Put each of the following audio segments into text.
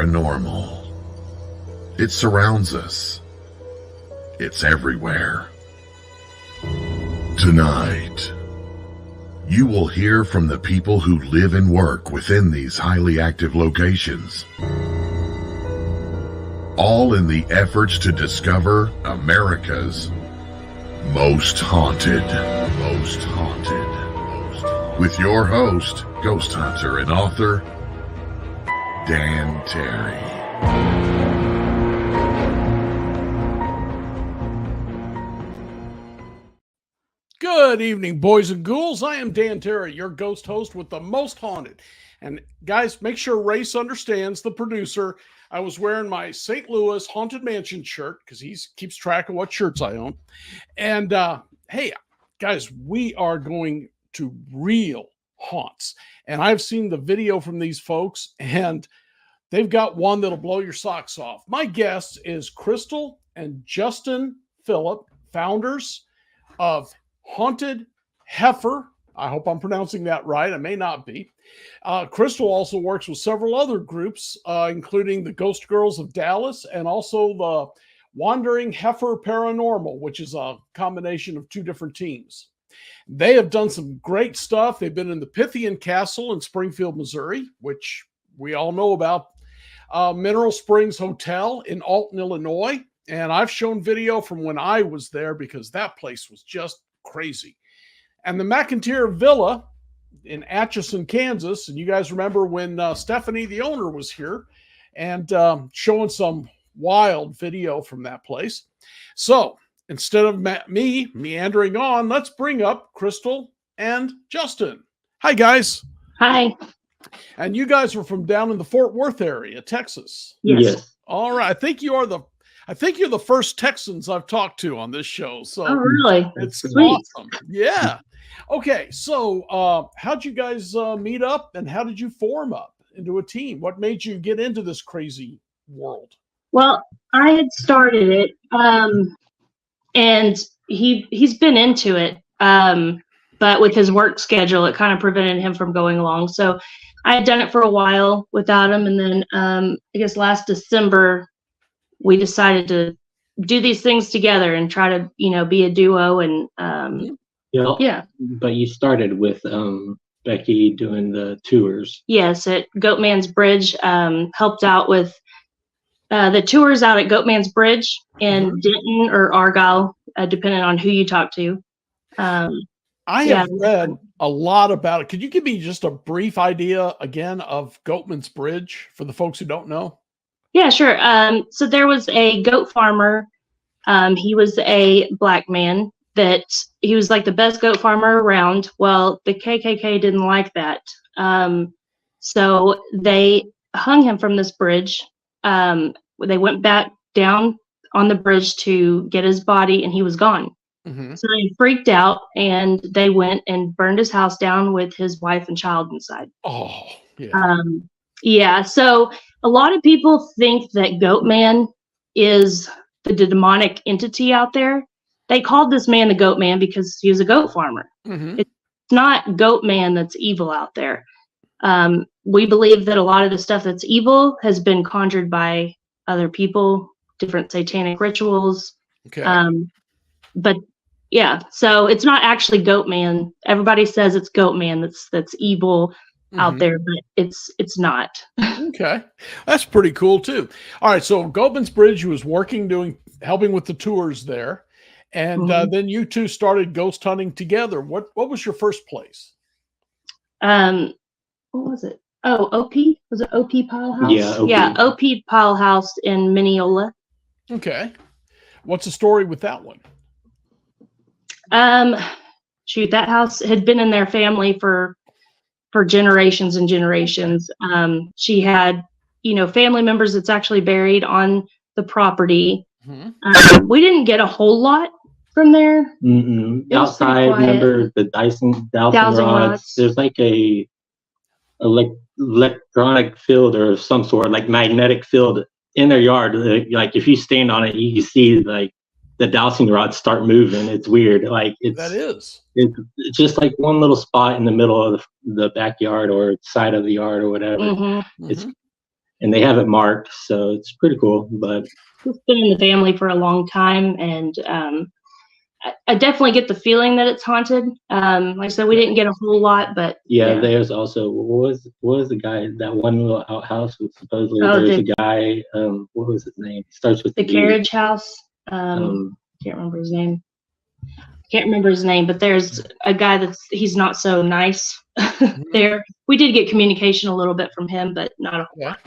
paranormal. It surrounds us. It's everywhere. Tonight, you will hear from the people who live and work within these highly active locations, all in the efforts to discover America's most haunted. With your host, ghost hunter and author, Dan Terry. Good evening, boys and ghouls. I am Dan Terry, your ghost host with the most haunted. And guys, make sure Race understands, the producer. I was wearing my St. Louis Haunted Mansion shirt because he keeps track of what shirts I own. And hey, guys, we are going to real haunts. And I've seen the video from these folks, and they've got one that'll blow your socks off. My guest is Crystal and Justin Phillip, founders of Haunted Heifer. I hope I'm pronouncing that right. I may not be. Crystal also works with several other groups, including the Ghost Girls of Dallas and also the Wandering Heifer Paranormal, which is a combination of two different teams. They have done some great stuff. They've been in the Pythian Castle in Springfield, Missouri, which we all know about. Mineral Springs Hotel in Alton, Illinois. And I've shown video from when I was there because that place was just crazy. And the McIntyre Villa in Atchison, Kansas. And you guys remember when Stephanie, the owner, was here and showing some wild video from that place. So instead of me meandering on, let's bring up Crystal and Justin. Hi, guys. Hi. And you guys are from down in the Fort Worth area, Texas. Yes. All right. I think you're the first Texans I've talked to on this show. So oh, really? It's sweet. Awesome. Yeah. Okay. So how'd you guys meet up, and how did you form up into a team? What made you get into this crazy world? Well, I had started it, and he's been into it, but with his work schedule, it kind of prevented him from going along. So I had done it for a while without him, and then I guess last December we decided to do these things together and try to, be a duo. And yeah. But you started with Becky doing the tours. Yes, at Goatman's Bridge, helped out with the tours out at Goatman's Bridge in Denton or Argyle, depending on who you talk to. I have read a lot about it. Could you give me just a brief idea again of Goatman's Bridge for the folks who don't know? Yeah, sure. So there was a goat farmer. He was a black man that he was like the best goat farmer around. Well, the KKK didn't like that. So they hung him from this bridge. They went back down on the bridge to get his body, and he was gone. Mm-hmm. So they freaked out, and they went and burned his house down with his wife and child inside. Oh, yeah. Yeah. So a lot of people think that Goatman is the demonic entity out there. They called this man the Goatman because he was a goat farmer. Mm-hmm. It's not Goatman that's evil out there. We believe that a lot of the stuff that's evil has been conjured by other people, different satanic rituals. Okay. But yeah, so it's not actually Goatman. Everybody says it's Goatman that's evil out there, but it's not. Okay. That's pretty cool too. All right. So Goatman's Bridge, you was helping with the tours there. And then you two started ghost hunting together. What was your first place? What was it? Oh, OP? Was it OP Pile House? Yeah, OP. Yeah, OP Pile House in Mineola. Okay. What's the story with that one? That house had been in their family for generations and generations. She had, family members that's actually buried on the property. Mm-hmm. We didn't get a whole lot from there. Outside, remember the dowsing rods? There's like a electronic field or some sort, like magnetic field in their yard. Like if you stand on it, you can see like the dowsing rods start moving. It's weird. Like it's just like one little spot in the middle of the backyard or side of the yard or whatever. Mm-hmm. and they have it marked, so it's pretty cool. But it's been in the family for a long time, and I definitely get the feeling that it's haunted. Like I said, we didn't get a whole lot, but yeah. There's also what was the guy, that one little outhouse was supposedly there's a guy. What was his name? It starts with the carriage house. Can't remember his name. But there's a guy he's not so nice there. We did get communication a little bit from him, but not a whole lot.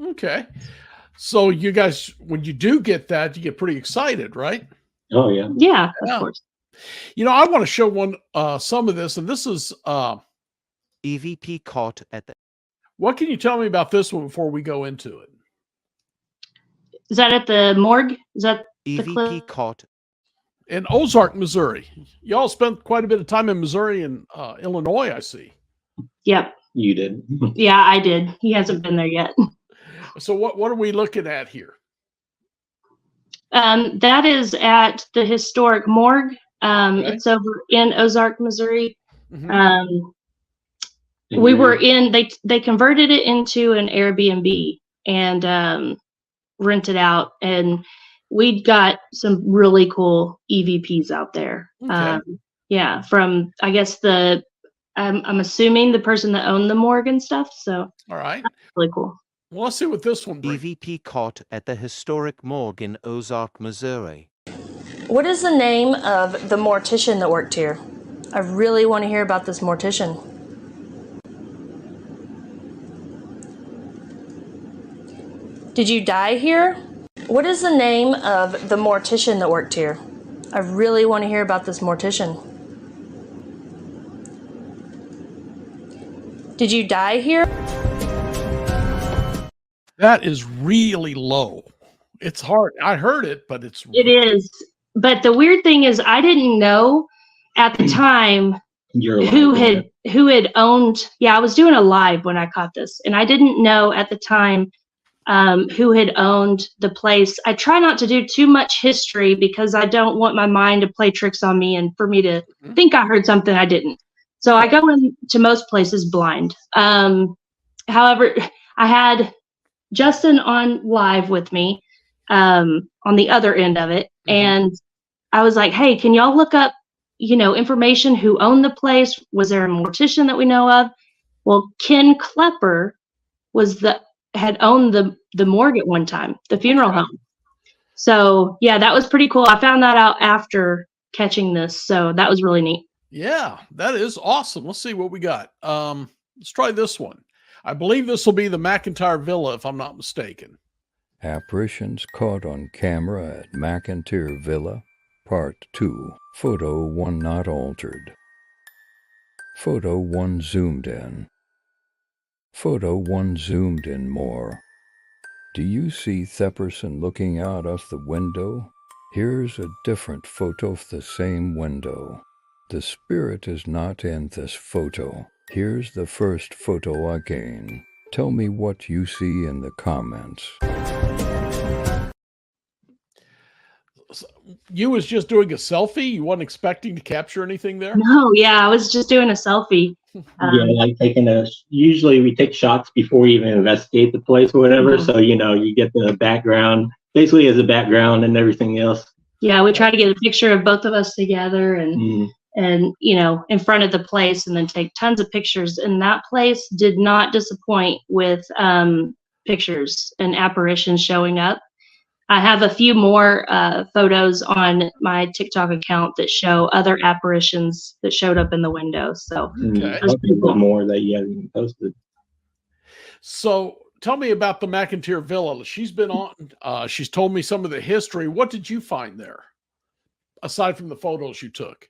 Okay. So you guys, when you do get that, you get pretty excited, right? Oh yeah. Yeah, of course. You know, I want to show some of this, and this is EVP caught at the. What can you tell me about this one before we go into it? Is that at the morgue? Is that EVP caught in Ozark, Missouri? Y'all spent quite a bit of time in Missouri and Illinois, I see. Yep. You did. Yeah, I did. He hasn't been there yet. So what are we looking at here? That is at the historic morgue. It's over in Ozark, Missouri. We were they converted it into an Airbnb and rented out, and we got some really cool EVPs out there. Yeah, from I guess I'm assuming the person that owned the morgue and stuff. So all right, really cool. Well, let's see what this one brings. EVP caught at the historic morgue in Ozark, Missouri. What is the name of the mortician that worked here? I really want to hear about this mortician. Did you die here? What is the name of the mortician that worked here? I really want to hear about this mortician. Did you die here? That is really low. It's hard. I heard it, but it is. But the weird thing is, I didn't know at the time who had owned. Yeah, I was doing a live when I caught this, and I didn't know at the time who had owned the place. I try not to do too much history because I don't want my mind to play tricks on me and for me to think I heard something I didn't. So I go into most places blind. However, I had Justin on live with me on the other end of it. And I was like, hey, can y'all look up, information who owned the place? Was there a mortician that we know of? Well, Ken Klepper had owned the morgue at one time, the funeral home. So yeah, that was pretty cool. I found that out after catching this. So that was really neat. Yeah, that is awesome. Let's see what we got. Let's try this one. I believe this will be the McIntyre Villa, if I'm not mistaken. Apparitions caught on camera at McIntyre Villa, Part 2. Photo 1 not altered. Photo 1 zoomed in. Photo 1 zoomed in more. Do you see Thepperson looking out of the window? Here's a different photo of the same window. The spirit is not in this photo. Here's the first photo again. Tell me what you see in the comments. You was just doing a selfie? You weren't expecting to capture anything there? No, yeah, I was just doing a selfie. Yeah, like usually we take shots before we even investigate the place or whatever. So, you get the background, basically as a background and everything else. Yeah, we try to get a picture of both of us together and in front of the place, and then take tons of pictures. And that place did not disappoint with pictures and apparitions showing up. I have a few more photos on my TikTok account that show other apparitions that showed up in the window. So cool. More that you haven't even posted. So tell me about the McIntyre Villa. She's been on. She's told me some of the history. What did you find there, aside from the photos you took?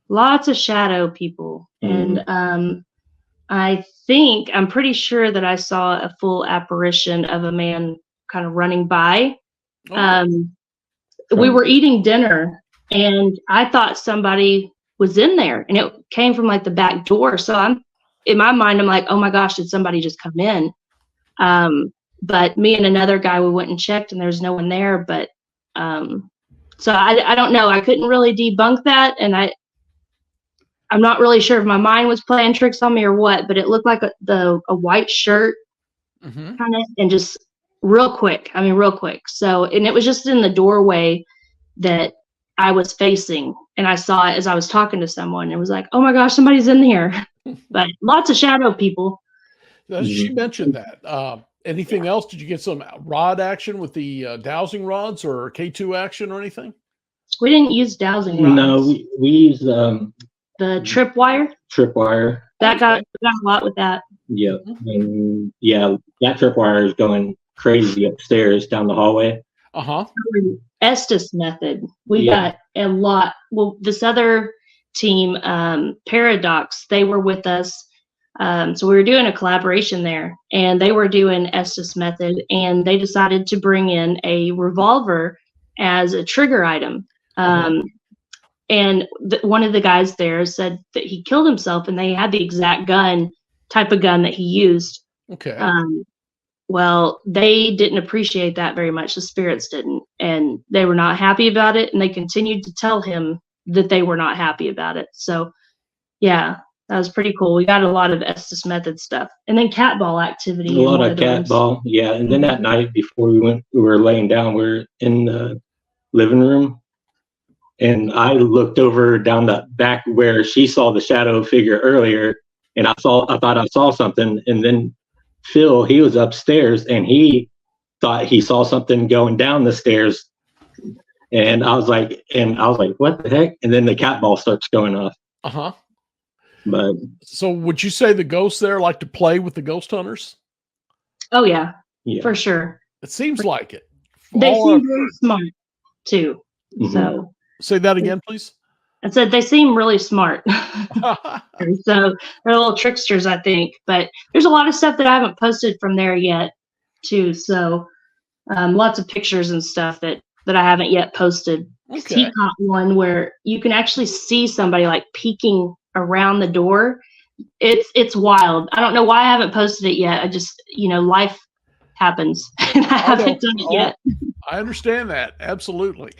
Lots of shadow people, and I'm pretty sure that I saw a full apparition of a man kind of running by. We were eating dinner, and I thought somebody was in there, and it came from like the back door. So in my mind, I'm like, oh my gosh, did somebody just come in? But me and another guy, we went and checked, and there's no one there. But so I don't know. I couldn't really debunk that, and I'm not really sure if my mind was playing tricks on me or what. But it looked like a white shirt kind of, and just real quick. I mean, real quick. So, and it was just in the doorway that I was facing, and I saw it as I was talking to someone. It was like, oh my gosh, somebody's in here. But lots of shadow people. She mentioned that. Anything else? Did you get some rod action with the dowsing rods or K2 action or anything? We didn't use dowsing rods. No, we used the tripwire. Tripwire. That got a lot with that. Yeah, and yeah, that tripwire is going crazy upstairs down the hallway. Estes method. We got a lot. Well, this other team, Paradox, they were with us. So we were doing a collaboration there, and they were doing Estes method, and they decided to bring in a revolver as a trigger item. And one of the guys there said that he killed himself, and they had the exact type of gun that he used. Okay. Well, they didn't appreciate that very much. The spirits didn't, and they were not happy about it, and they continued to tell him that they were not happy about it. So, yeah, that was pretty cool. We got a lot of Estes method stuff, and then cat ball activity. A lot of cat ball, yeah. And then that night before we were laying down. We're in the living room, and I looked over down the back where she saw the shadow figure earlier, and I thought I saw something, and then Phil, he was upstairs, and he thought he saw something going down the stairs, and I was like, what the heck? And then the cat ball starts going off. But so, would you say the ghosts there like to play with the ghost hunters? Oh yeah, for sure. It seems like it. They seem very smart too. So say that again, please. I said they seem really smart. So they're little tricksters, I think. But there's a lot of stuff that I haven't posted from there yet, too. So lots of pictures and stuff that I haven't yet posted. Okay. He caught one where you can actually see somebody like peeking around the door. It's wild. I don't know why I haven't posted it yet. I just, life happens, and I haven't done it yet. I understand that. Absolutely.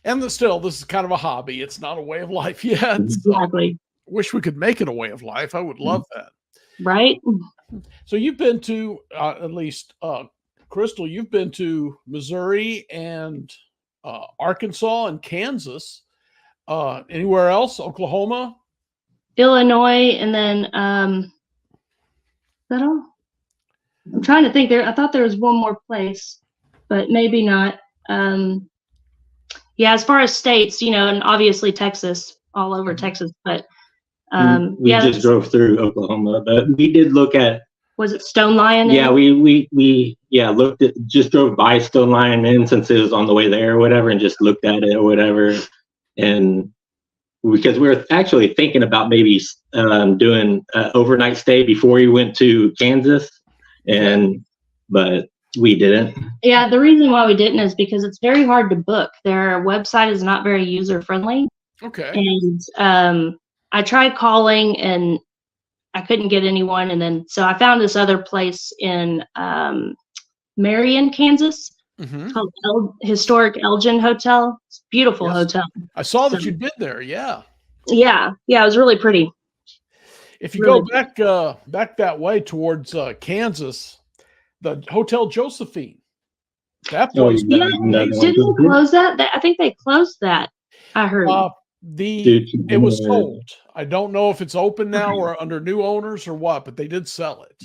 And still, this is kind of a hobby. It's not a way of life yet. Exactly. Wish we could make it a way of life. I would love that. Right. So you've been to, at least, Crystal, you've been to Missouri and Arkansas and Kansas. Anywhere else? Oklahoma? Illinois, and then, is that all? I'm trying to think. I thought there was one more place, but maybe not. Yeah, as far as states, and obviously Texas, all over Texas, but we just drove through Oklahoma, but we did look at. Was it Stone Lion? Yeah, we looked at, just drove by Stone Lion Inn since it was on the way there or whatever, and just looked at it or whatever, and because we were actually thinking about maybe doing an overnight stay before we went to Kansas, but we didn't. Yeah, the reason why we didn't is because it's very hard to book. Their website is not very user friendly. Okay. And I tried calling and I couldn't get anyone. And then so I found this other place in Marion, Kansas. It's called Historic Elgin Hotel. It's a beautiful hotel. I saw that you'd been there. Yeah. Yeah. Yeah. It was really pretty. If you go back that way towards Kansas, the Hotel Josephine. That place. Didn't they close that? I think they closed that. I heard. It was sold. I don't know if it's open now or under new owners or what, but they did sell it.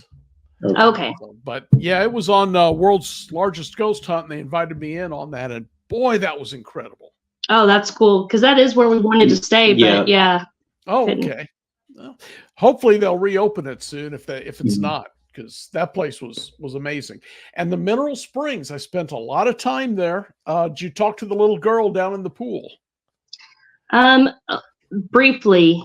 Okay. But yeah, it was on World's Largest Ghost Hunt, and they invited me in on that, and boy, that was incredible. Oh, that's cool, because that is where we wanted to stay. But yeah. Oh, okay. Well, hopefully they'll reopen it soon if it's not, because that place was amazing. And the Mineral Springs, I spent a lot of time there. Did you talk to the little girl down in the pool? Briefly.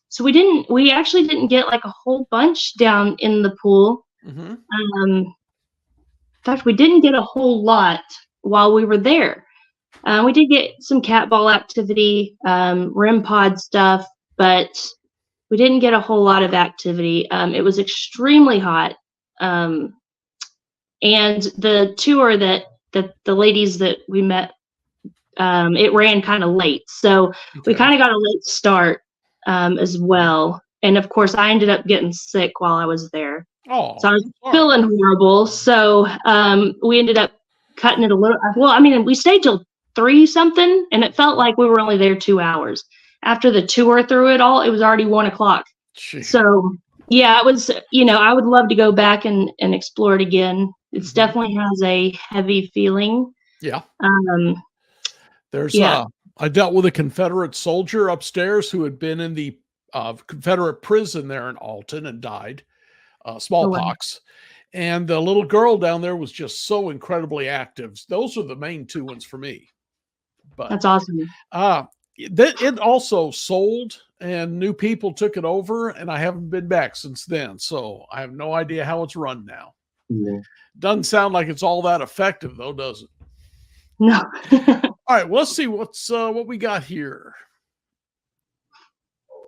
So we actually didn't get like a whole bunch down in the pool. In fact, we didn't get a whole lot while we were there. We did get some cat ball activity, REM pod stuff, but we didn't get a whole lot of activity. It was extremely hot. And the tour that the ladies that we met, it ran kind of late. So we kind of got a late start as well. And of course, I ended up getting sick while I was there. Oh, So I was feeling horrible. So we ended up cutting it a little. Well, I mean, we stayed till 3 something, and it felt like we were only there 2 hours. After the tour through it all, it was already 1 o'clock. So yeah, it was. I would love to go back and explore it again. It definitely has a heavy feeling. Yeah. There's I dealt with a Confederate soldier upstairs who had been in the Confederate prison there in Alton and died, smallpox. And the little girl down there was just so incredibly active. Those are the main 2 ones for me. But that's awesome. It also sold and new people took it over, and I haven't been back since then. So I have no idea how it's run now. Yeah. Doesn't sound like it's all that effective though, does it? No. All right, well, let's see what we got here.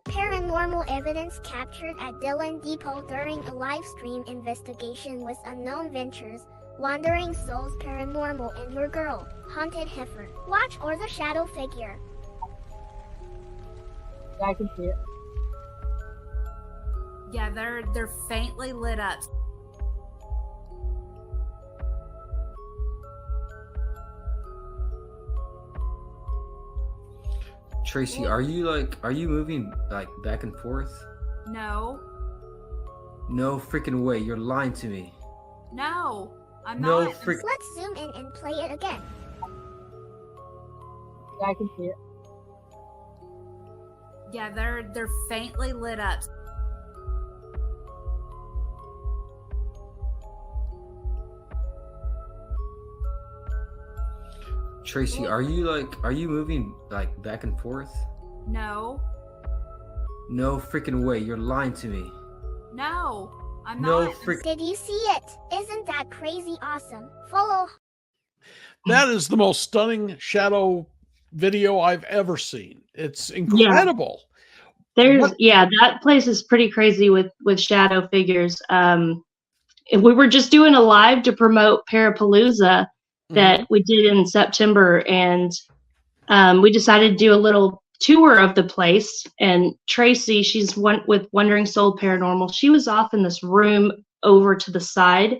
Paranormal evidence captured at Dillon Depot during a live stream investigation with Unknown Ventures, Wandering Souls Paranormal, and Your Girl, Haunted Heifer. Watch or the shadow figure. Yeah, I can see it. Yeah, they're faintly lit up. Tracy, are you moving like back and forth? No. No freaking way, you're lying to me. No, I'm no not. Let's zoom in and play it again. Yeah, I can see it. Yeah, they're faintly lit up. Tracy, are you moving like back and forth? No. No freaking way, you're lying to me. No, I'm no not. Did you see it? Isn't that crazy awesome? Follow. That is the most stunning shadow video I've ever seen. It's incredible. That place is pretty crazy with shadow figures. We were just doing a live to promote Parapalooza that we did in September, and we decided to do a little tour of the place. And Tracy, she's with Wandering Soul Paranormal. She was off in this room over to the side.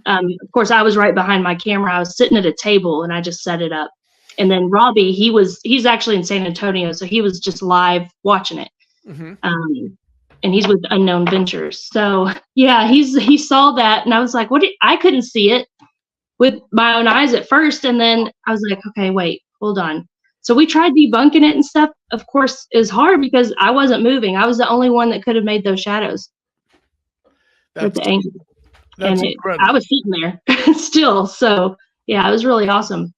Of course, I was right behind my camera. I was sitting at a table, and I just set it up. And then Robbie, he's actually in San Antonio, so he was just live watching it. And he's with Unknown Ventures. So yeah, he saw that, and I was like, I couldn't see it with my own eyes at first, and then I was like, okay, wait, hold on. So we tried debunking it and stuff. Of course, it was hard because I wasn't moving. I was the only one that could have made those shadows. With the angle. That's incredible. I was sitting there still. So yeah, it was really awesome.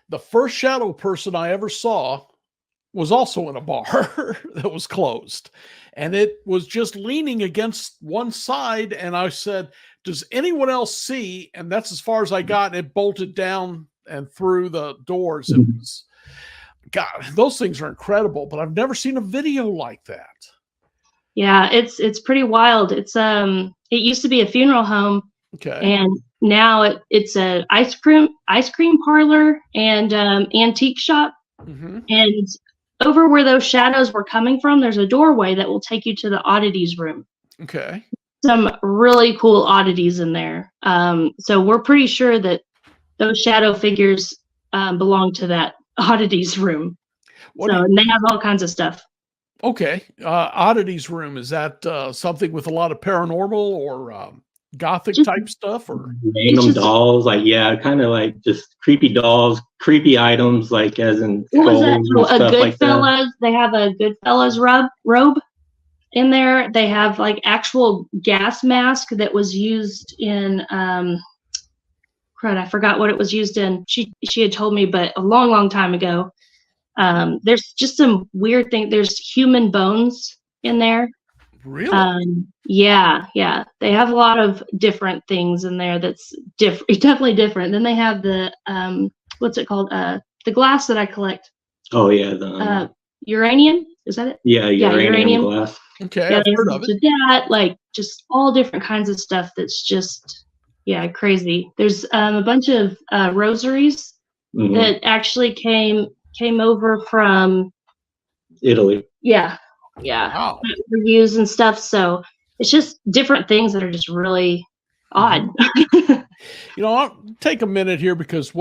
The first shadow person I ever saw was also in a bar that was closed, and it was just leaning against one side. And I said, does anyone else see? And that's as far as I got. It bolted down and through the doors. It was, God, those things are incredible, but I've never seen a video like that. Yeah, it's pretty wild. It's it used to be a funeral home. Okay. And now it's a ice cream parlor and antique shop. And over where those shadows were coming from, there's a doorway that will take you to the oddities room. Okay. Some really cool oddities in there. So we're pretty sure that those shadow figures belong to that oddities room. And they have all kinds of stuff. Okay. Oddities room, is that something with a lot of paranormal or gothic type stuff, or random dolls? Like, yeah, kind of like just creepy dolls, creepy items, like as in what was that? A Goodfellas. Like they have a Goodfellas robe in there. They have like actual gas mask that was used in I forgot what it was used in. She had told me, but a long time ago. There's just some weird thing. There's human bones in there. Really? Yeah. They have a lot of different things in there that's definitely different. Then they have the what's it called? The glass that I collect. Oh yeah, the uranium. Is that it? Yeah, uranium glass. Okay, I've heard of it. That, like, just all different kinds of stuff that's just crazy. There's a bunch of rosaries that actually came over from Italy. Yeah. Wow. Reviews and stuff. So it's just different things that are just really odd. I'll take a minute here because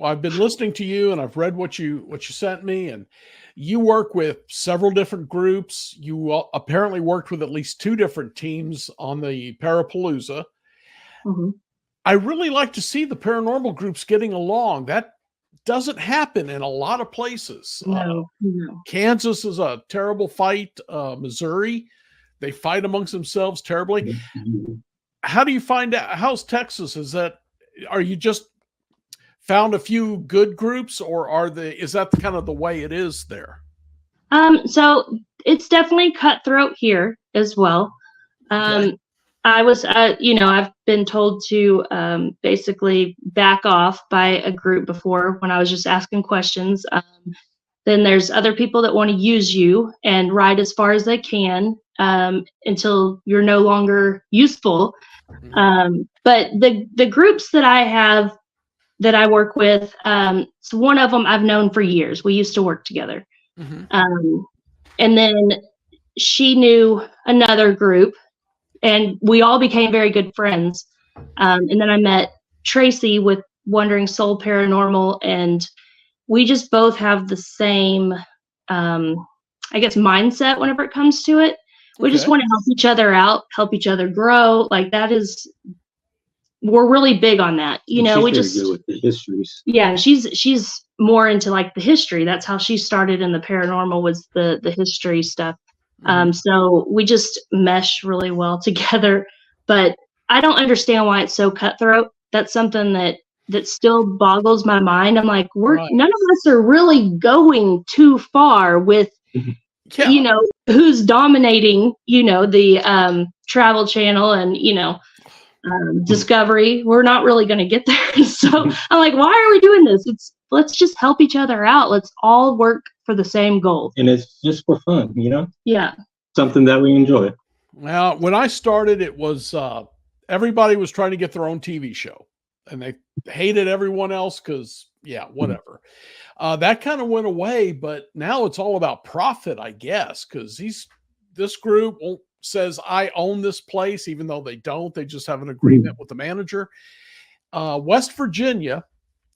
I've been listening to you and I've read what you sent me, and you work with several different groups. You apparently worked with at least 2 different teams on the Parapalooza. Mm-hmm. I really like to see the paranormal groups getting along. That doesn't happen in a lot of places. No. Kansas is a terrible fight. Missouri, they fight amongst themselves terribly. Mm-hmm. How do you find out? How's Texas? Are you just found a few good groups, or is that kind of the way it is there? So it's definitely cutthroat here as well. Okay. I was, I've been told to basically back off by a group before when I was just asking questions. Then there's other people that want to use you and ride as far as they can until you're no longer useful. But the groups that I have that I work with, so one of them I've known for years. We used to work together. Mm-hmm. And then she knew another group, and we all became very good friends. And then I met Tracy with Wandering Soul Paranormal, and we just both have the same, mindset whenever it comes to it. We just want to help each other out, help each other grow. Like we're really big on that. She's very good with the histories. Yeah, she's more into like the history. That's how she started in the paranormal, was the history stuff. So we just mesh really well together, but I don't understand why it's so cutthroat. That's something that still boggles my mind. I'm like, none of us are really going too far with, who's dominating, the Travel Channel and, Discovery. We're not really going to get there. So I'm like, why are we doing this? Let's just help each other out. Let's all work for the same goal. And it's just for fun, Yeah. Something that we enjoy. Well, when I started, it was everybody was trying to get their own TV show, and they hated everyone else because, whatever. That kind of went away, but now it's all about profit, I guess, because this group says, I own this place, even though they don't. They just have an agreement with the manager. West Virginia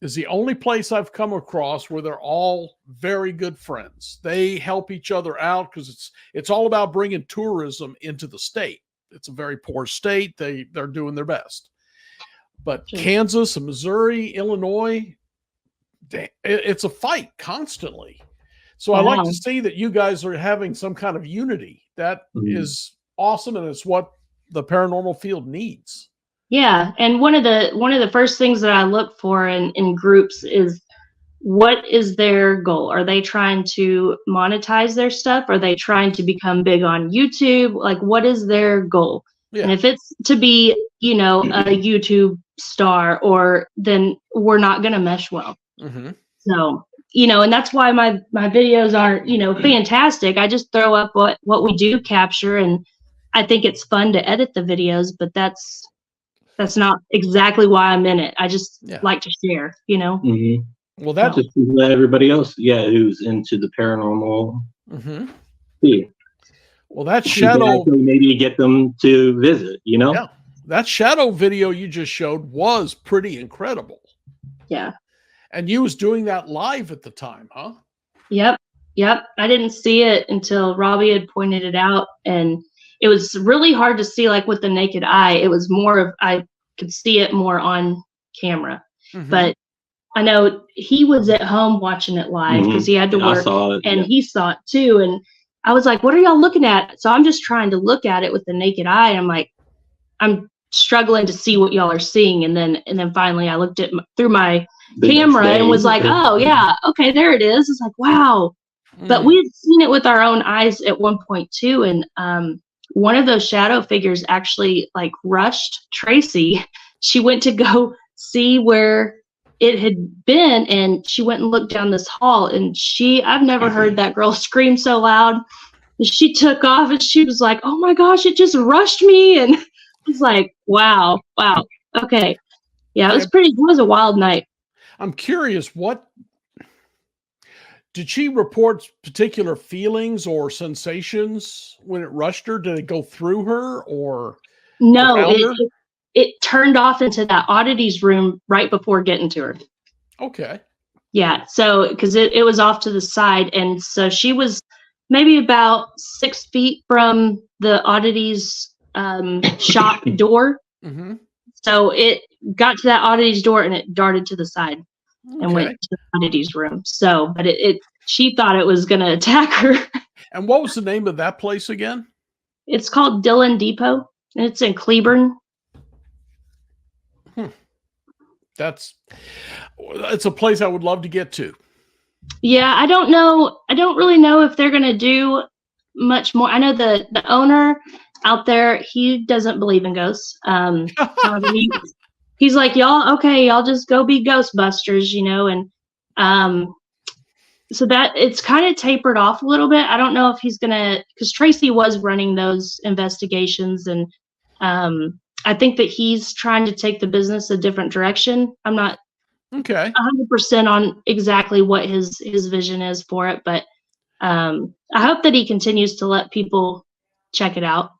is the only place I've come across where they're all very good friends. They help each other out because it's all about bringing tourism into the state. It's a very poor state. They're doing their best. But Kansas and Missouri, Illinois, it's a fight constantly. So I like to see that you guys are having some kind of unity. That is awesome, and it's what the paranormal field needs. Yeah, and one of the first things that I look for in groups is, what is their goal? Are they trying to monetize their stuff? Are they trying to become big on YouTube? Like, what is their goal? Yeah. And if it's to be, a YouTube star, then we're not going to mesh well. Mm-hmm. So, and that's why my videos aren't, fantastic. I just throw up what we do capture, and I think it's fun to edit the videos, but that's not exactly why I'm in it. I just like to share, Mm-hmm. Well, that's just let everybody else, who's into the paranormal. Mm-hmm. See. Well, that shadow, maybe get them to visit, Yeah, that shadow video you just showed was pretty incredible. Yeah. And you was doing that live at the time, huh? Yep. I didn't see it until Robbie had pointed it out, and it was really hard to see, like, with the naked eye. It was more of, I could see it more on camera. Mm-hmm. But I know he was at home watching it live because he had to work, and he saw it too. And I was like, what are y'all looking at? So I'm just trying to look at it with the naked eye. And I'm like, I'm struggling to see what y'all are seeing. And then finally I looked at through my camera and was like, oh yeah, okay, there it is. It's like, wow. But we had seen it with our own eyes at one point too. And one of those shadow figures actually like rushed Tracy. She went to go see where it had been, and she went and looked down this hall, and I've never heard that girl scream so loud. And she took off, and she was like, oh my gosh, it just rushed me. And I was like, wow. Okay. Yeah, it was a wild night. I'm curious, Did she report particular feelings or sensations when it rushed her? Did it go through her or No, around her? it turned off into that oddities room right before getting to her. Okay. Yeah, so because it was off to the side, and so she was maybe about 6 feet from the oddities shop door. Mm-hmm. So it got to that oddities door and it darted to the side and Okay. went to the oddities room. So, but she thought it was going to attack her. And what was the name of that place again? It's called Dillon Depot, and it's in Cleburne. It's a place I would love to get to. Yeah, I don't know. I don't really know if they're going to do much more. I know the owner out there, he doesn't believe in ghosts. He's like, y'all just go be Ghostbusters, and so that it's kind of tapered off a little bit. I don't know if he's gonna, because Tracy was running those investigations, and I think that he's trying to take the business a different direction. I'm not 100% on exactly what his vision is for it, but I hope that he continues to let people check it out.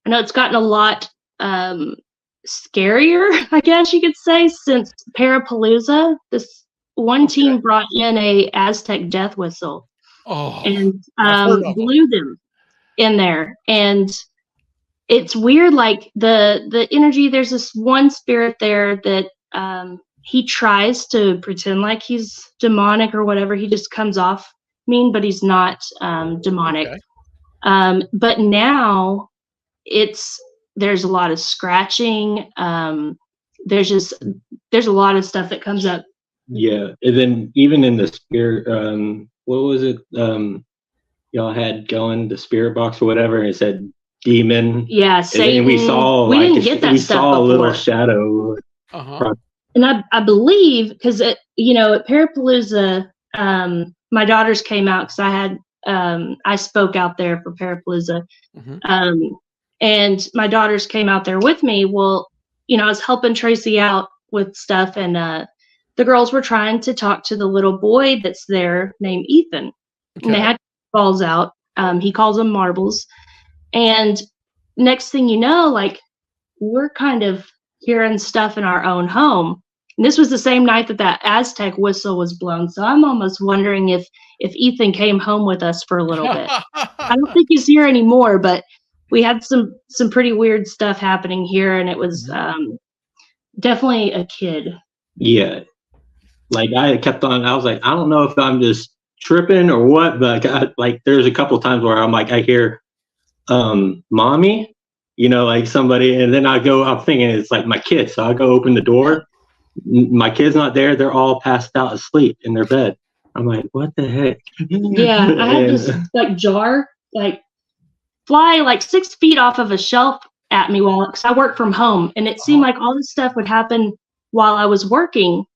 I know it's gotten a lot scarier, I guess you could say, since Parapalooza. This one team brought in a Aztec death whistle and blew them in there. And it's weird, like the energy, there's this one spirit there that he tries to pretend like he's demonic or whatever. He just comes off mean, but he's not demonic. But now there's a lot of scratching. There's a lot of stuff that comes up. Yeah, and then even in the spirit, what was it? Y'all had going the spirit box or whatever, and it said demon. Yeah, Satan. And we saw didn't get that stuff saw a before. little shadow. And I believe, because at Parapalooza, my daughters came out because I spoke out there for Parapalooza. And my daughters came out there with me. Well, I was helping Tracy out with stuff, and the girls were trying to talk to the little boy that's there named Ethan. And they had balls out. He calls them marbles. And next thing you know, like, we're kind of hearing stuff in our own home. And this was the same night that Aztec whistle was blown. So I'm almost wondering if Ethan came home with us for a little bit. I don't think he's here anymore, but we had some pretty weird stuff happening here, and it was definitely a kid. Yeah. Like I was like, I don't know if I'm just tripping or what, but there's a couple times where I'm like, I hear mommy, like somebody, and then I'm thinking it's like my kids. So I go open the door. My kid's not there. They're all passed out asleep in their bed. I'm like, what the heck? Yeah, I had this jar fly 6 feet off of a shelf at me because I work from home, and it seemed like all this stuff would happen while I was working.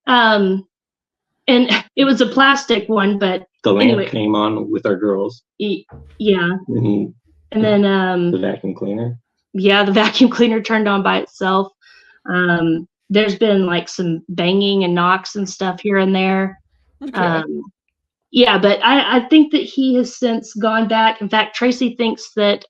And it was a plastic one, but the lamp came on with our girls. Yeah. Mm-hmm. And then the vacuum cleaner. Yeah, the vacuum cleaner turned on by itself. There's been some banging and knocks and stuff here and there. Yeah, but I think that he has since gone back. In fact, Tracy thinks that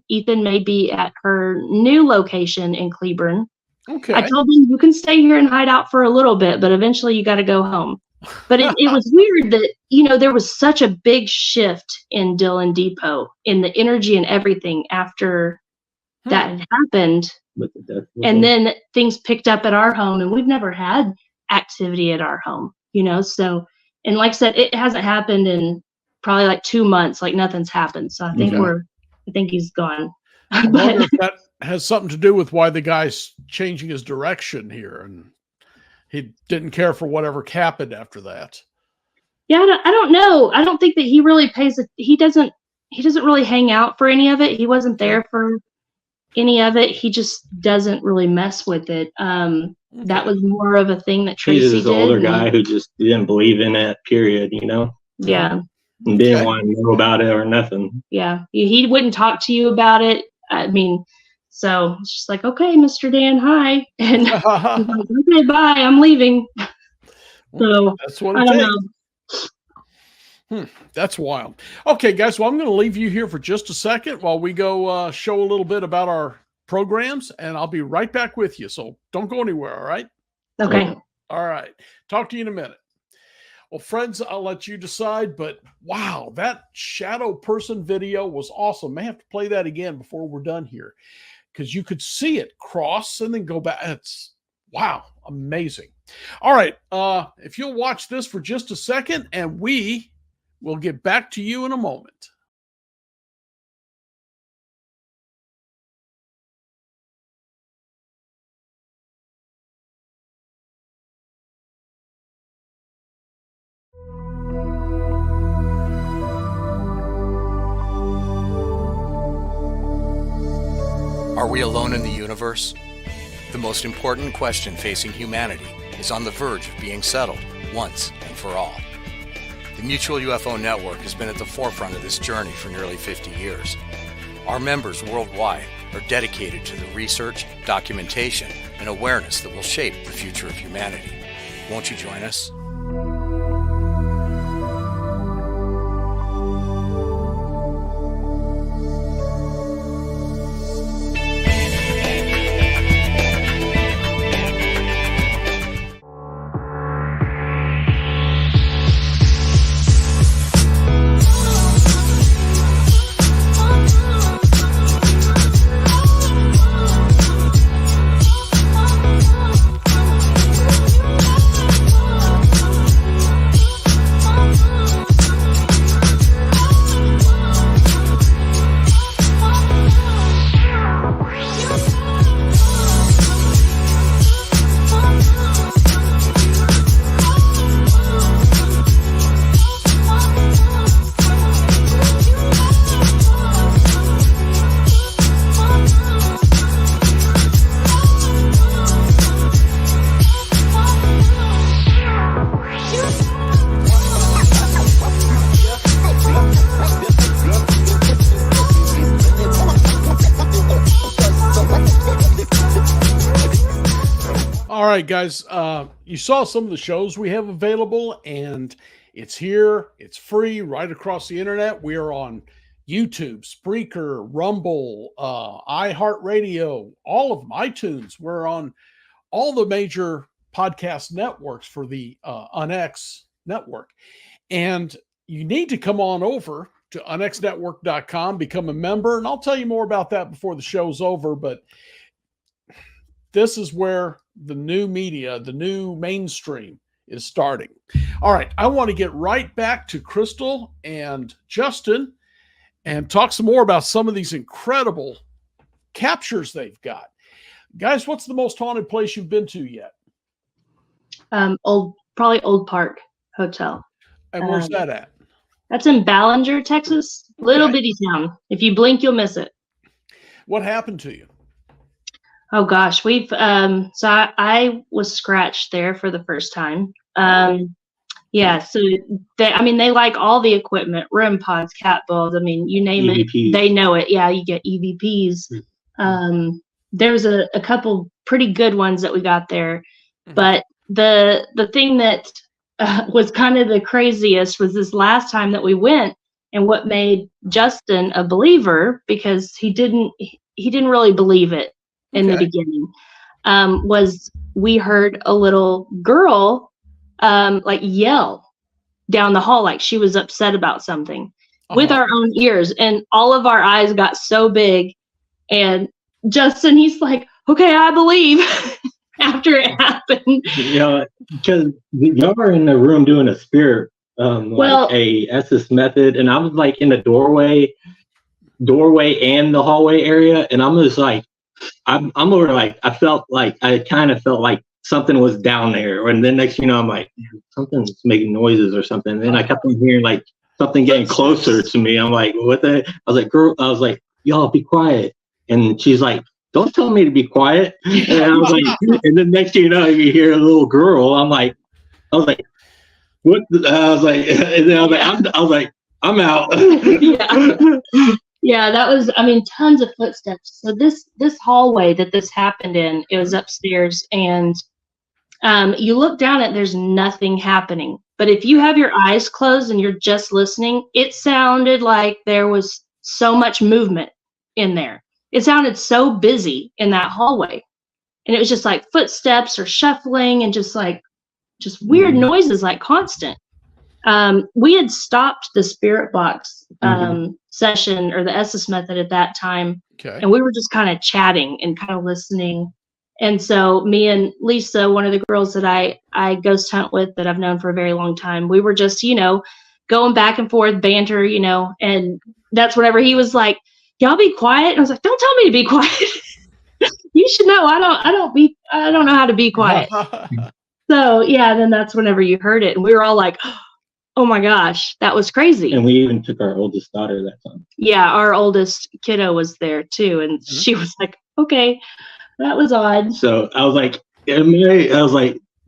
Ethan may be at her new location in Cleburne. Okay. I told him, you can stay here and hide out for a little bit, but eventually you got to go home. But it was weird that, there was such a big shift in Dillon Depot in the energy and everything after that had happened. And then things picked up at our home, and we've never had activity at our home, so. And like I said, it hasn't happened in probably 2 months. Nothing's happened. So I think he's gone. I wonder if that has something to do with why the guy's changing his direction here, and he didn't care for whatever happened after that. Yeah, I don't know. I don't think that he really he doesn't really hang out for any of it. He wasn't there for any of it. He just doesn't really mess with it. That was more of a thing that Tracy did. He's this older guy who just didn't believe in it, period, Yeah. And didn't want to know about it or nothing. Yeah. He wouldn't talk to you about it. I mean, so it's just like, okay, Mr. Dan, hi. And he's like, okay, bye, I'm leaving. So that's what I don't know. That's wild. Okay, guys, well, I'm going to leave you here for just a second while we go show a little bit about our programs, and I'll be right back with you. So don't go anywhere, all right? Okay. All right. Talk to you in a minute. Well, friends, I'll let you decide, but wow, that shadow person video was awesome. May have to play that again before we're done here because you could see it cross and then go back. It's wow, amazing. All right. If you'll watch this for just a second, and we will get back to you in a moment. Are we alone in the universe? The most important question facing humanity is on the verge of being settled once and for all. The Mutual UFO Network has been at the forefront of this journey for nearly 50 years. Our members worldwide are dedicated to the research, documentation, and awareness that will shape the future of humanity. Won't you join us? All right, guys, you saw some of the shows we have available, and it's here. It's free right across the internet. We are on YouTube, Spreaker, Rumble, iHeartRadio, all of them, iTunes. We're on all the major podcast networks for the UNX network. And you need to come on over to unxnetwork.com, become a member, and I'll tell you more about that before the show's over, but this is where the new media, the new mainstream is starting. All right, I want to get right back to Crystal and Justin and talk some more about some of these incredible captures they've got. Guys, what's the most haunted place you've been to yet? Probably Old Park Hotel. And where's that at? That's in Ballinger, Texas. Little bitty town. If you blink, you'll miss it. What happened to you? Oh gosh, we've I was scratched there for the first time. Yeah, so they like all the equipment, REM pods, cat balls. I mean, you name EVPs. it, they know it. Yeah, you get EVPs. There's a couple pretty good ones that we got there, but the thing that was kind of the craziest was this last time that we went, and what made Justin a believer, because he didn't really believe it in the beginning, was we heard a little girl like yell down the hall, like she was upset about something with our own ears, and all of our eyes got so big. And Justin, he's like, okay, I believe. After it happened, because y'all were in the room doing a spirit like a Estes method, and I was like in the doorway and the hallway area, and I'm just like, I'm over, like I kind of felt like something was down there, and then next I'm like, something's making noises or something. And then I kept on hearing like something getting closer to me. I'm like, what the? I was like, y'all be quiet, and she's like, don't tell me to be quiet. And I was like, and then next thing you know, you hear a little girl. I was like, what? I was like, and then I was like, I'm out. Yeah, that was, tons of footsteps. So this hallway that this happened in, it was upstairs, and you look down there's nothing happening. But if you have your eyes closed and you're just listening, it sounded like there was so much movement in there. It sounded so busy in that hallway. And it was just like footsteps or shuffling and just weird noises, like constant. We had stopped the spirit box session or the Estes method at that time. Okay. And we were just kind of chatting and kind of listening. And so me and Lisa, one of the girls that I ghost hunt with that I've known for a very long time, we were just, going back and forth, banter, and that's whenever he was like, y'all be quiet. And I was like, don't tell me to be quiet. You should know I don't know how to be quiet. So yeah, then that's whenever you heard it. And we were all like, oh my gosh, that was crazy. And we even took our oldest daughter that time. Yeah, our oldest kiddo was there too. And she was like, okay, that was odd. So I was like,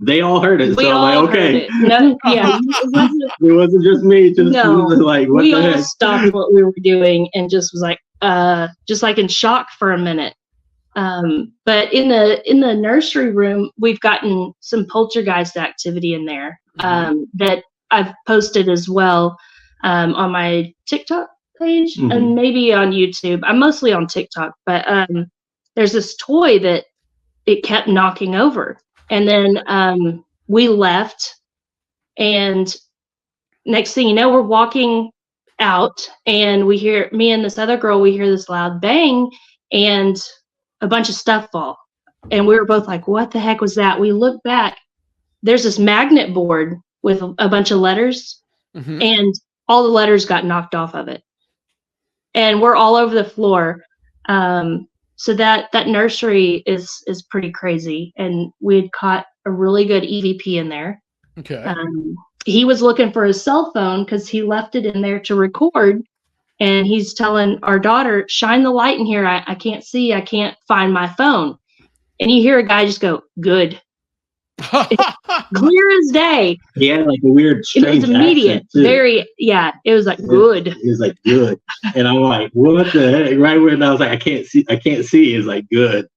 they all heard it. We so all I'm like, okay. heard it. No, yeah, It wasn't just me. Like, what we the all heck? stopped what we were doing and just was like, just like in shock for a minute. But in the nursery room, we've gotten some poltergeist activity in there that I've posted as well on my TikTok page and maybe on YouTube. I'm mostly on TikTok, but there's this toy that it kept knocking over. And then we left, and next thing you know, we're walking out, and me and this other girl, we hear this loud bang, and a bunch of stuff fall. And we were both like, what the heck was that? We look back, there's this magnet board with a bunch of letters, and all the letters got knocked off of it. And we're all over the floor. So that nursery is pretty crazy. And we had caught a really good EVP in there. Okay. He was looking for his cell phone because he left it in there to record. And he's telling our daughter, shine the light in here. I can't see. I can't find my phone. And you hear a guy just go, good. Clear as day. He had like a weird strange It was immediate. It was like, good. He was like, good. And I'm like, what the heck? Right when I was like, I can't see. It's like, good.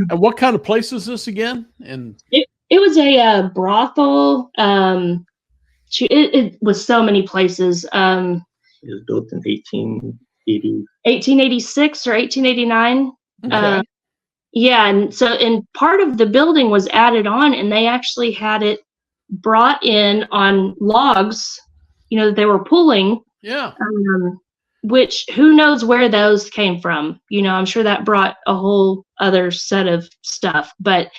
And what kind of place is this again? And it was a brothel. It was so many places. It was built in 1880. 1886 or 1889. Okay. Yeah, and part of the building was added on, and they actually had it brought in on logs, that they were pulling. Yeah. Which who knows where those came from? I'm sure that brought a whole other set of stuff. But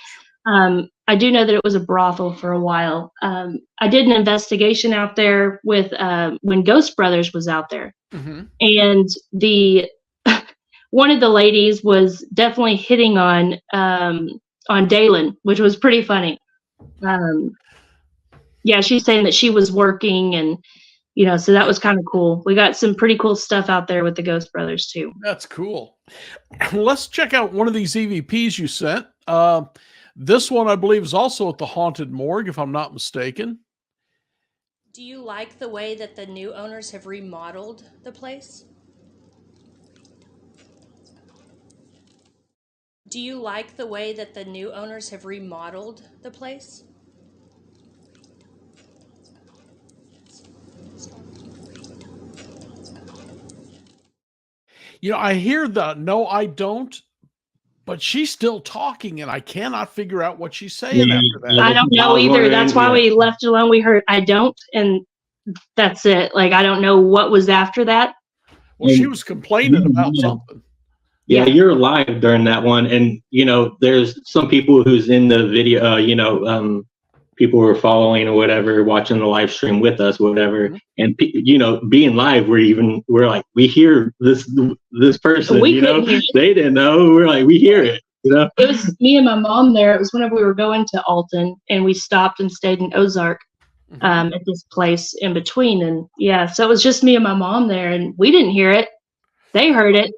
I do know that it was a brothel for a while. I did an investigation out there with when Ghost Brothers was out there, and one of the ladies was definitely hitting on Dalen, which was pretty funny. Yeah, she's saying that she was working, and so that was kind of cool. We got some pretty cool stuff out there with the Ghost Brothers too. That's cool. Let's check out one of these EVPs you sent. This one, I believe, is also at the Haunted Morgue, if I'm not mistaken. Do you like the way that the new owners have remodeled the place? Do you like the way that the new owners have remodeled the place? I hear the no, I don't, but she's still talking, and I cannot figure out what she's saying after that. I don't know either. That's why we left it alone. We heard I don't, and that's it. Like, I don't know what was after that. Well, she was complaining about something. Yeah, you're live during that one, and there's some people who's in the video. People who are following or whatever, watching the live stream with us, whatever. And being live, we're like, we hear this person. They didn't know. We're like, we hear it. It was me and my mom there. It was whenever we were going to Alton, and we stopped and stayed in Ozark at this place in between. And yeah, so it was just me and my mom there, and we didn't hear it. They heard it.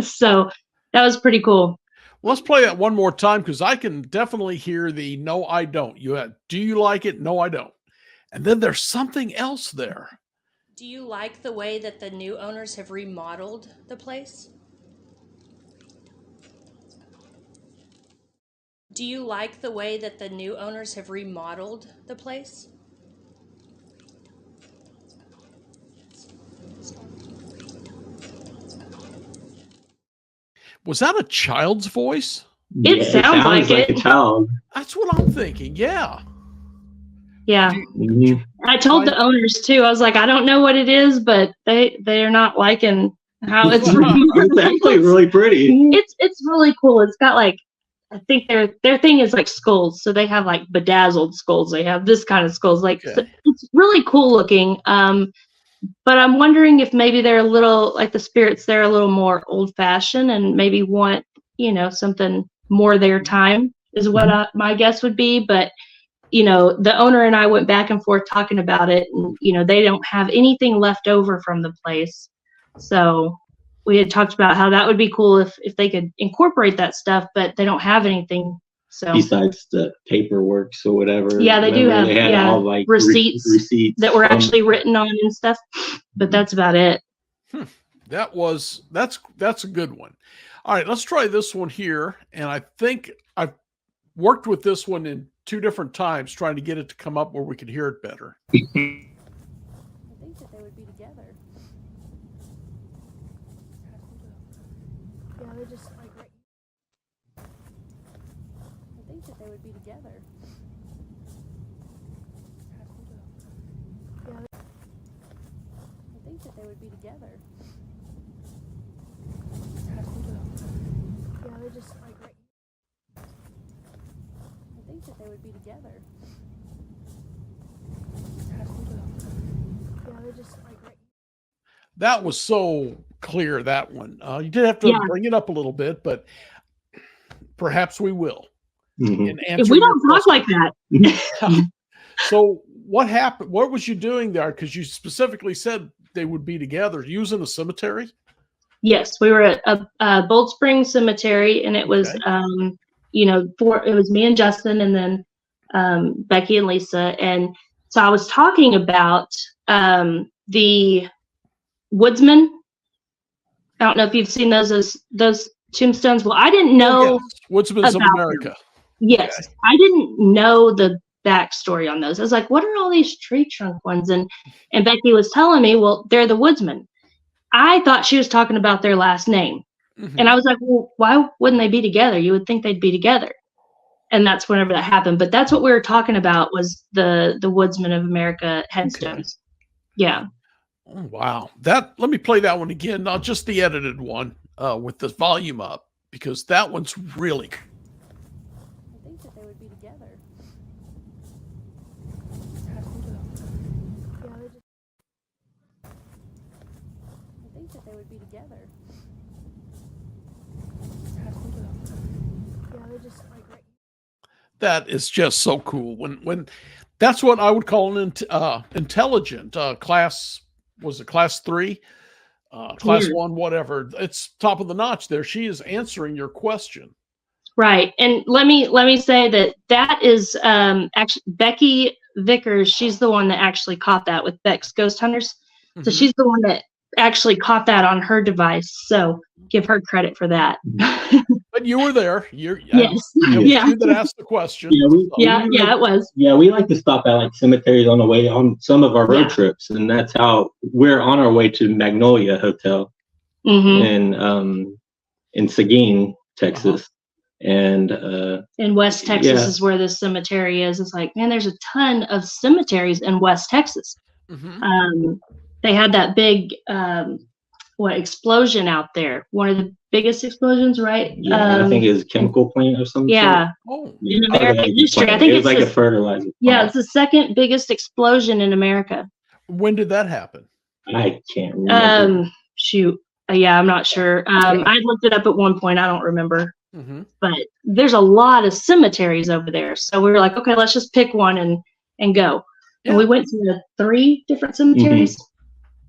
So that was pretty cool. Let's play that one more time, because I can definitely hear the no, I don't. You had, do you like it? No, I don't. And then there's something else there. Do you like the way that the new owners have remodeled the place? Do you like the way that the new owners have remodeled the place? Was that a child's voice? It sounds like a child. That's what I'm thinking. Yeah. Yeah. I told the owners too. I was like, I don't know what it is, but they're not liking how it's It's actually really pretty. It's really cool. It's got like, I think their thing is like skulls. So they have like bedazzled skulls. They have this kind of skulls. Like so it's really cool looking. But I'm wondering if maybe they're a little like the spirits. They're a little more old fashioned and maybe want something more their time is what my guess would be. But the owner and I went back and forth talking about it, and they don't have anything left over from the place. So we had talked about how that would be cool if they could incorporate that stuff, but they don't have anything. So besides the paperwork or whatever. Yeah, they do have all, like, receipts that were actually written on and stuff, but that's about it. That's a good one. All right, let's try this one here. And I think I've worked with this one in 2 different times trying to get it to come up where we could hear it better. I think that they would be together. Yeah, they're just like right. I think that they would be together. Yeah, I think that they would be together. Yeah, they're just like right. I think that they would be together. Yeah, they're just like right. That was so clear, that one. You did have to bring it up a little bit, but perhaps we will. If we don't talk like that. So what happened? What was you doing there? Because you specifically said they would be together. Using a cemetery? Yes, we were at a Bold Springs Cemetery, and it was, it was me and Justin, and then Becky and Lisa. And so I was talking about the Woodsman. I don't know if you've seen those tombstones. Well, I didn't know. Woodsman's of America. Them. Yes, I didn't know the backstory on those. I was like, what are all these tree trunk ones? And Becky was telling me, well, they're the Woodsman. I thought she was talking about their last name. And I was like, well, why wouldn't they be together? You would think they'd be together. And that's whenever that happened. But that's what we were talking about was the Woodsman of America headstones. Yeah. Oh, wow. Let me play that one again, not just the edited one with the volume up, because that one's really. I think that they would be together. I think that they would be together. Yeah, they're just like right. That is just so cool. When that's what I would call an intelligent class. Was it class 3? Class 1, whatever. It's top of the notch there. She is answering your question. Right. And let me say that is actually Becky Vickers. She's the one that actually caught that with Beck's Ghost Hunters. So she's the one that actually caught that on her device. So give her credit for that. But you were there. Yes. You that asked the question. It was. Yeah, we like to stop at like cemeteries on the way on some of our road trips, and that's how we're on our way to Magnolia Hotel in Seguin, Texas. And in West Texas is where this cemetery is. It's like, man, there's a ton of cemeteries in West Texas. They had that big explosion out there, one of the biggest explosions, right? I think it's a chemical plant or something. In American history. I think it's like a fertilizer plant. It's the second biggest explosion in America. When did that happen? I can't remember. I'm not sure. I looked it up at one point. I don't remember. But there's a lot of cemeteries over there. So we were like, okay, let's just pick one and go. And we went to 3 different cemeteries.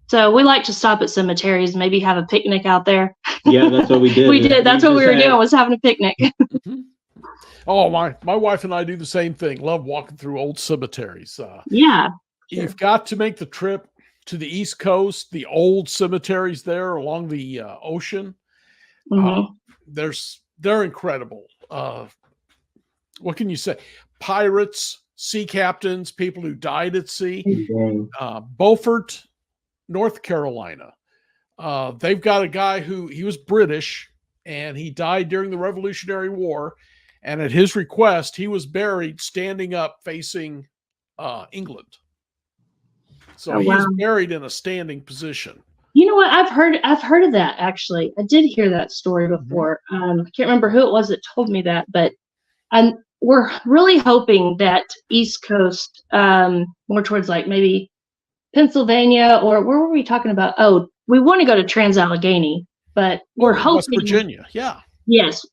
So we like to stop at cemeteries, maybe have a picnic out there. Yeah, that's what we did. We did. That's what we were doing, was having a picnic. Oh, my wife and I do the same thing. Love walking through old cemeteries. You've got to make the trip to the East Coast, the old cemeteries there along the ocean. They're incredible. What can you say? Pirates, sea captains, people who died at sea. Beaufort, North Carolina. They've got a guy he was British, and he died during the Revolutionary War. And at his request, he was buried standing up facing England. So he is buried in a standing position. You know what? I've heard of that, actually. I did hear that story before. I can't remember who it was that told me that, but we're really hoping that East Coast, more towards like maybe Pennsylvania, or where were we talking about? Oh, we want to go to Trans-Allegheny, but we're hoping West Virginia. Yeah. Yes.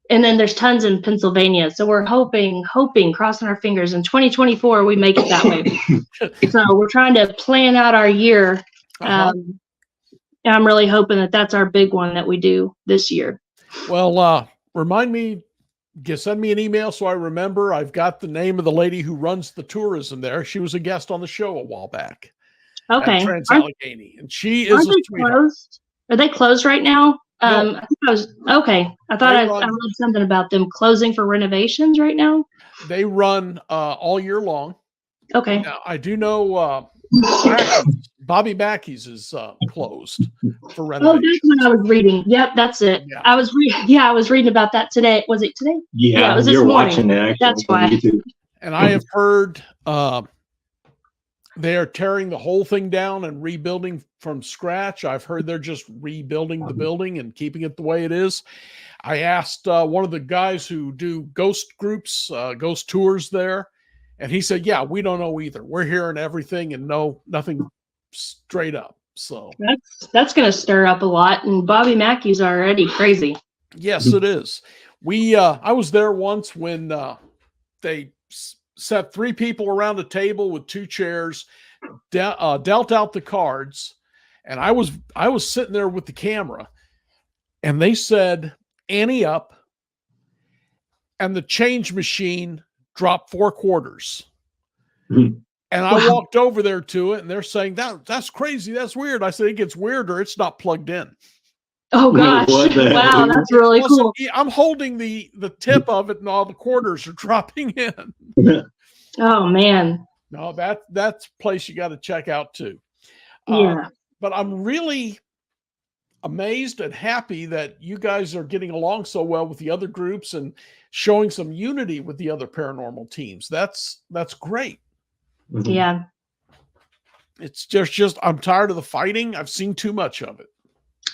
And then there's tons in Pennsylvania. So we're hoping, crossing our fingers, in 2024 we make it that way. So we're trying to plan out our year. And I'm really hoping that that's our big one that we do this year. Well, remind me, send me an email so I remember. I've got the name of the lady who runs the tourism there. She was a guest on the show a while back. Okay. At Trans-Allegheny. And she is a sweetheart. Closed? Are they closed right now? No. I think I thought I read something about them closing for renovations right now. They run all year long. Okay. Now, I do know Bobby Mackey's is closed for renovation. Oh, that's what I was reading. Yep, that's it. Yeah. I was reading about that today. Was it today? Yeah, it was this you're morning. watching it. Actually, that's why. And I have heard they are tearing the whole thing down and rebuilding from scratch. I've heard they're just rebuilding the building and keeping it the way it is. I asked one of the guys who do ghost groups, ghost tours there, and he said, yeah, we don't know either. We're hearing everything and nothing straight up. So that's going to stir up a lot. And Bobby Mackey's already crazy. Yes, it is. I was there once when they set 3 people around a table with 2 chairs, dealt out the cards, and I was sitting there with the camera, and they said ante up, and the change machine dropped 4 quarters. And I walked over there to it, and they're saying that's crazy, that's weird. I said, it gets weirder, it's not plugged in. Oh gosh! Wow, that's really cool. I'm holding the tip of it, and all the quarters are dropping in. Oh man! No, that's a place you got to check out too. Yeah. But I'm really amazed and happy that you guys are getting along so well with the other groups and showing some unity with the other paranormal teams. That's great. Yeah. It's just I'm tired of the fighting. I've seen too much of it.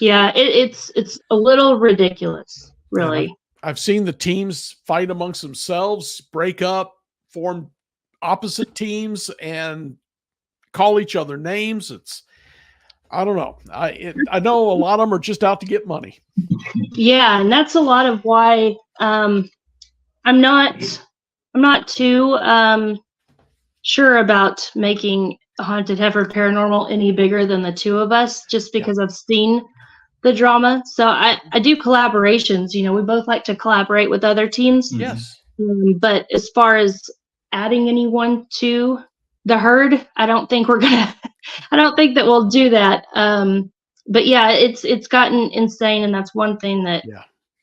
Yeah, it's a little ridiculous, really. I've seen the teams fight amongst themselves, break up, form opposite teams, and call each other names. I don't know. I know a lot of them are just out to get money. Yeah, and that's a lot of why I'm not too sure about making Haunted Heifer Paranormal any bigger than the 2 of us, just because I've seen the drama. So I do collaborations. You know, we both like to collaborate with other teams. Yes. But as far as adding anyone to the herd, I don't think that we'll do that. But yeah, it's gotten insane, and that's one thing that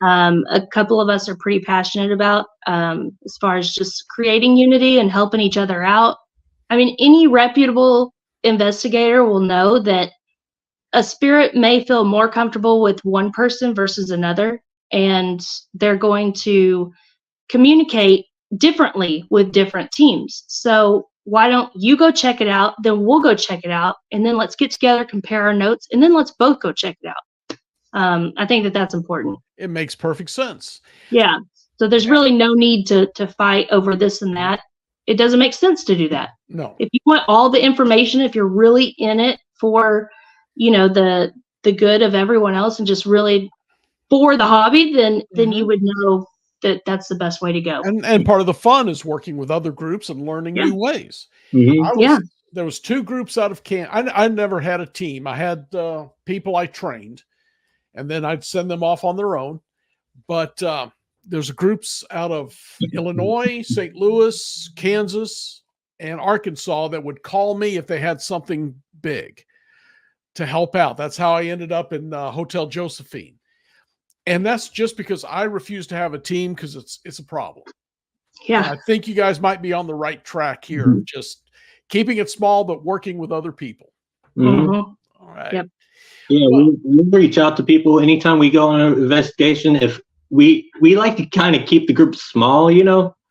a couple of us are pretty passionate about, as far as just creating unity and helping each other out. I mean, any reputable investigator will know that a spirit may feel more comfortable with one person versus another, and they're going to communicate differently with different teams. So why don't you go check it out, then we'll go check it out, and then let's get together, compare our notes, and then let's both go check it out. I think that's important. It makes perfect sense. Yeah. So there's really no need to fight over this and that. It doesn't make sense to do that. No. If you want all the information, if you're really in it for, the good of everyone else and just really for the hobby, then you would know that that's the best way to go. And part of the fun is working with other groups and learning new ways. There was 2 groups out of camp. I never had a team. I had people I trained, and then I'd send them off on their own. But there's groups out of Illinois, St. Louis, Kansas, and Arkansas that would call me if they had something big to help out. That's how I ended up in Hotel Josephine. And that's just because I refuse to have a team, because it's a problem. Yeah. And I think you guys might be on the right track here, just keeping it small, but working with other people. Mm-hmm. All right. Yep. Yeah, we reach out to people anytime we go on an investigation. If we like to kind of keep the group small,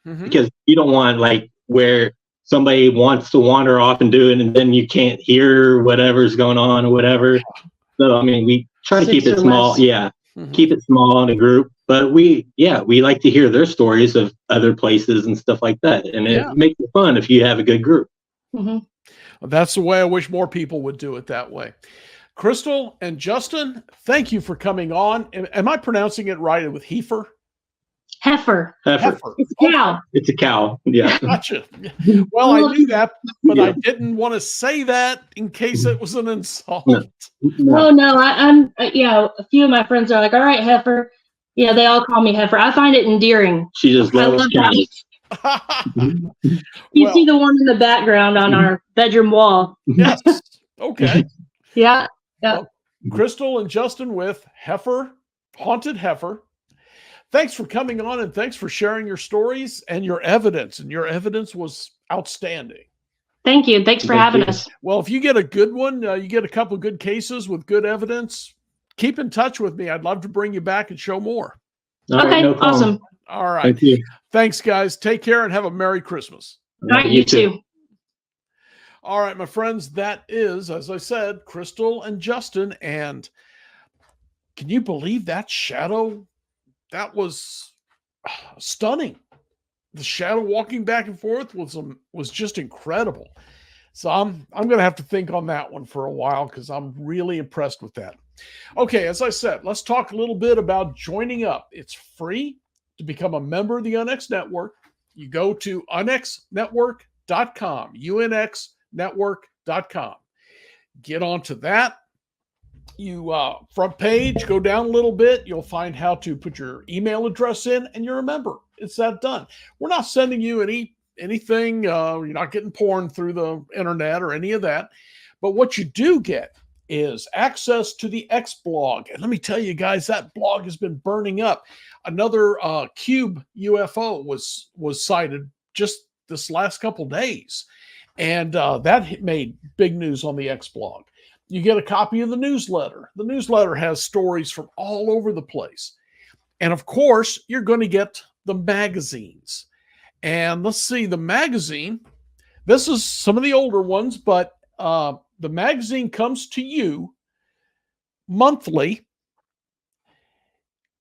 because you don't want like where somebody wants to wander off and do it, and then you can't hear whatever's going on or whatever. So I mean, we try to keep it small. Yeah, keep it small in a group. But we like to hear their stories of other places and stuff like that, and it makes it fun if you have a good group. That's the way I wish more people would do it that way. Crystal and Justin, thank you for coming on. Am I pronouncing it right with Heifer? Heifer. Heifer. It's a cow. It's a cow. Yeah. Gotcha. Well, I knew that, but I didn't want to say that in case it was an insult. No, I'm a few of my friends are like, all right, Heifer. Yeah, they all call me Heifer. I find it endearing. She just loves cows. You see the one in the background on our bedroom wall. Yes. Okay. Yeah. Well, Crystal and Justin with Heifer, Haunted Heifer. Thanks for coming on, and thanks for sharing your stories and your evidence. And your evidence was outstanding. Thank you. Thanks for having us. Well, if you get a good one, you get a couple of good cases with good evidence, keep in touch with me. I'd love to bring you back and show more. Okay, no awesome. All right. Thank you. Thanks, guys. Take care and have a Merry Christmas. All right, you too. All right, my friends, that is, as I said, Crystal and Justin. And can you believe that shadow? That was stunning. The shadow walking back and forth was just incredible. So I'm going to have to think on that one for a while because I'm really impressed with that. Okay, as I said, let's talk a little bit about joining up. It's free to become a member of the UNX Network. You go to unxnetwork.com, unxnetwork.com. Get onto that. You front page, go down a little bit. You'll find how to put your email address in, and you're a member. It's that done. We're not sending you anything. You're not getting porn through the internet or any of that. But what you do get is access to the X blog. And let me tell you guys, that blog has been burning up. Another cube UFO was sighted just this last couple days. And that made big news on the X blog. You get a copy of the newsletter. The newsletter has stories from all over the place. And of course, you're going to get the magazines. And let's see, the magazine, this is some of the older ones, but the magazine comes to you monthly.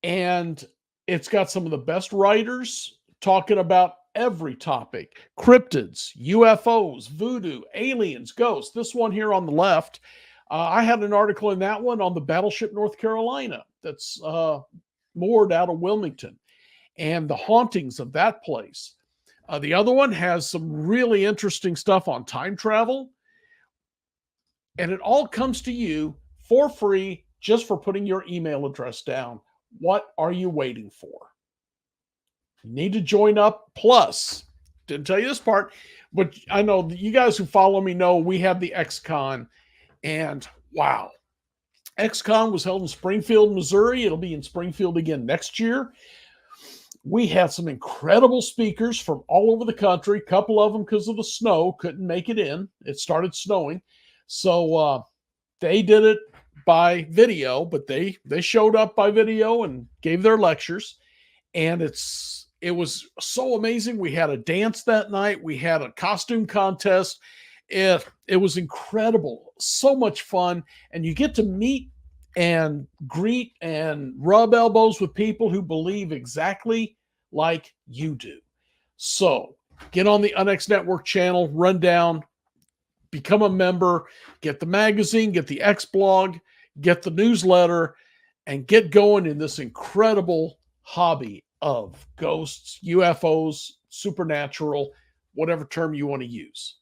And it's got some of the best writers talking about every topic: cryptids, UFOs, voodoo, aliens, ghosts. This one here on the left, I had an article in that one on the Battleship North Carolina that's moored out of Wilmington and the hauntings of that place. The other one has some really interesting stuff on time travel. And it all comes to you for free just for putting your email address down. What are you waiting for? You need to join up. Plus, didn't tell you this part, but I know you guys who follow me know we have the XCon. And wow, XCon was held in Springfield, Missouri. It'll be in Springfield again next year. We had some incredible speakers from all over the country. A couple of them, because of the snow, couldn't make it in. It started snowing. So they did it by video, but they showed up by video and gave their lectures. And it was so amazing. We had a dance that night. We had a costume contest. It was incredible. So much fun. And you get to meet and greet and rub elbows with people who believe exactly like you do. So get on the UNX Network channel, run down, become a member, get the magazine, get the X blog, get the newsletter, and get going in this incredible hobby of ghosts, UFOs, supernatural, whatever term you want to use.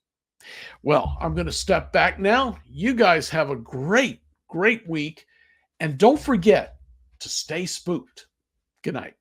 Well, I'm going to step back now. You guys have a great, great week. And don't forget to stay spooked. Good night.